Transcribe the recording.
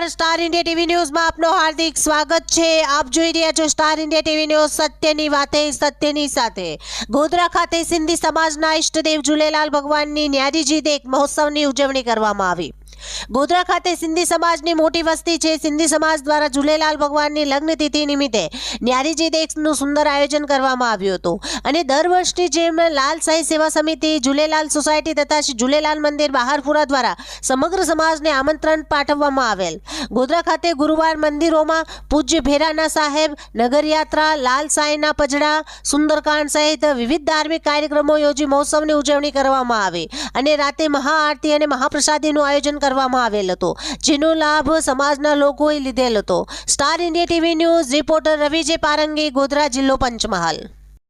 નમસ્કાર star India TV ન્યૂઝમાં આપનું હાર્દિક સ્વાગત છે। આપ જોઈ રહ્યા છો સ્ટાર ઇન્ડિયા ટીવી ન્યૂઝ, સત્યની વાતે સત્યની સાથે। ગોધરા ખાતે સિંધી સમાજના ઈષ્ટદેવ ઝૂલેલાલ ભગવાનની ન્યારીજી દેખ મહોત્સવની ઉજવણી કરવામાં આવી। ગોધરા ખાતે સિંધી સમાજની મોટી વસ્તી છે। સિંધી સમાજ દ્વારા ઝૂલેલાલ ભગવાનની લગ્ન તિથિ નિમિત્તે ન્યારીજી દેખનું સુંદર આયોજન કરવામાં આવ્યું હતું અને દર વર્ષની જેમ લાલ સાઈ સેવા સમિતિ, ઝૂલેલાલ સોસાયટી તથા શ્રી ઝૂલેલાલ મંદિર બહારપુરા દ્વારા સમગ્ર સમાજને આમંત્રણ પાઠવવામાં આવેલ। ગોધરા ખાતે ગુરુવાર મંદિરોમાં પૂજ્ય ભેરાના સાહેબ, નગરયાત્રા, લાલ સાઈના પજડા, સુંદરકાંડ સહિત વિવિધ ધાર્મિક કાર્યક્રમો યોજી મહોત્સવની ઉજવણી કરવામાં આવી અને રાતે મહાઆરતી અને મહાપ્રસાદીનું આયોજન કરવામાં આવેલ હતો, જેનો લાભ સમાજના લોકોએ લીધેલ હતો। Star India TV news reporter Ravi જે પારંગી, ગોધરા, જિલ્લો પંચમહાલ।